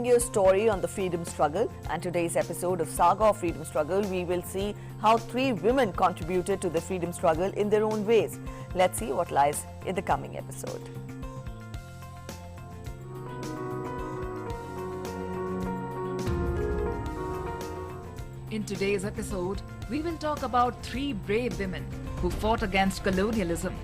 You a story on the freedom struggle, and today's episode of Saga of Freedom Struggle, we will see how 3 women contributed to the freedom struggle in their own ways. Let's see what lies in the coming episode. In today's episode, we will talk about 3 brave women who fought against colonialism.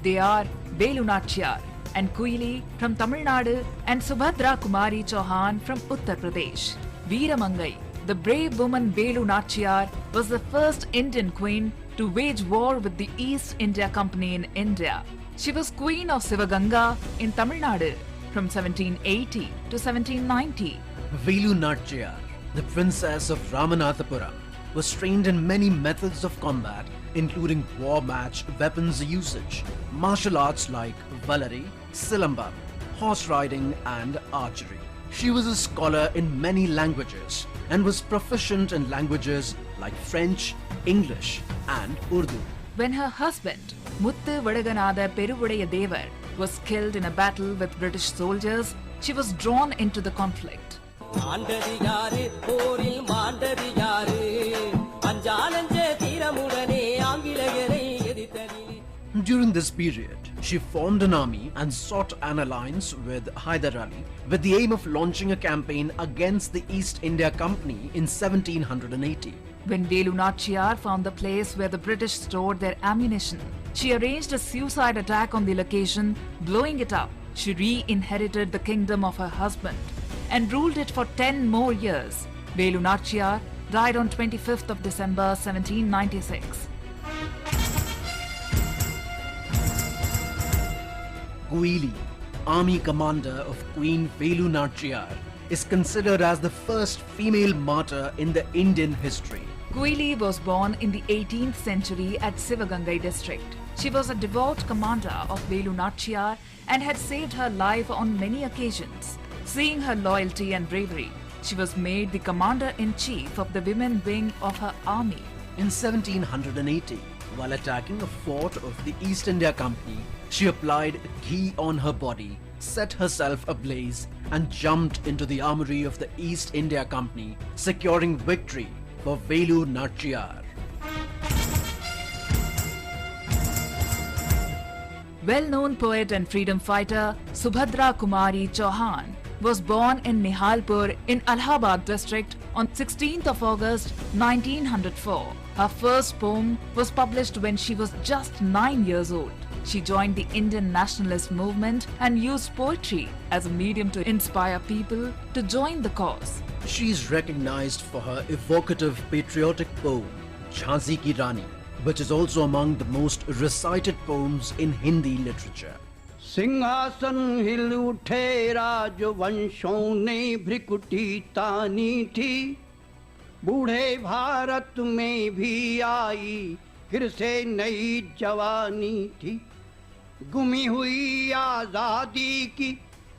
They are Velu Nachiyar and Kuili from Tamil Nadu and Subhadra Kumari Chauhan from Uttar Pradesh. Veeramangai, the brave woman Velu Nachiyar, was the first Indian queen to wage war with the East India Company in India. She was queen of Sivaganga in Tamil Nadu from 1780 to 1790. Velu Nachiyar, the princess of Ramanathapuram, was trained in many methods of combat, including war match weapons usage, martial arts like Valari, Silambam, horse riding and archery. She was a scholar in many languages and was proficient in languages like French, English and Urdu. When her husband, Muthu Vadaganada Peruvudaya Devar, was killed in a battle with British soldiers, she was drawn into the conflict. During this period, she formed an army and sought an alliance with Hyder Ali with the aim of launching a campaign against the East India Company in 1780. When Velu Nachiyar found the place where the British stored their ammunition, she arranged a suicide attack on the location, blowing it up. She re-inherited the kingdom of her husband and ruled it for 10 more years. Velu Nachiyar died on 25th of December 1796. Kuili, army commander of Queen Velu Nachiyar, is considered as the first female martyr in the Indian history. Kuili was born in the 18th century at Sivagangai district. She was a devout commander of Velu Nachiyar and had saved her life on many occasions. Seeing her loyalty and bravery, she was made the commander-in-chief of the women wing of her army. In 1780, while attacking a fort of the East India Company, she applied ghee on her body, set herself ablaze and jumped into the armory of the East India Company, securing victory for Velu Nachiyar. Well-known poet and freedom fighter Subhadra Kumari Chauhan was born in Nihalpur in Allahabad district on 16th of August 1904. Her first poem was published when she was just 9 years old. She joined the Indian nationalist movement and used poetry as a medium to inspire people to join the cause. She is recognized for her evocative patriotic poem, Jhansi Ki Rani, which is also among the most recited poems in Hindi literature. सिंहासन हिल उठे राजवंशों ने भ्रिकुटी तानी थी, बूढ़े भारत में भी आई फिर से नई जवानी थी, गुमी हुई आजादी की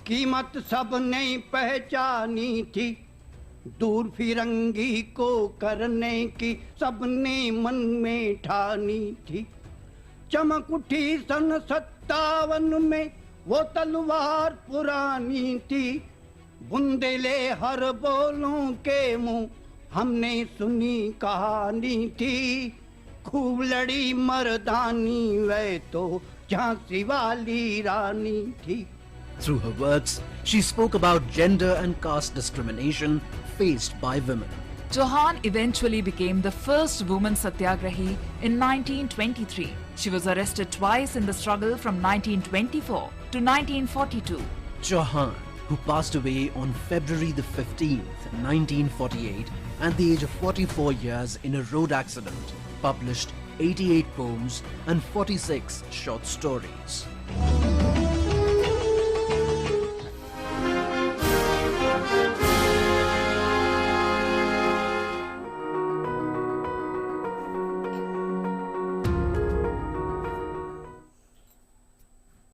कीमत सबने पहचानी थी, दूर फिरंगी को करने की सबने मन में ठानी थी, चमक उठी सन 57 में वो तलवार पुरानी थी, बुंदेले हर बोलों के मुंह हमने सुनी कहानी थी, खूब लड़ी मर्दानी वह तो झांसी वाली रानी थी. Through her works, she spoke about gender and caste discrimination faced by women. Chauhan eventually became the first woman satyagrahi in 1923. She was arrested twice in the struggle from 1924 to 1942. Chauhan, who passed away on February the 15th, 1948, at the age of 44 years in a road accident, published 88 poems and 46 short stories.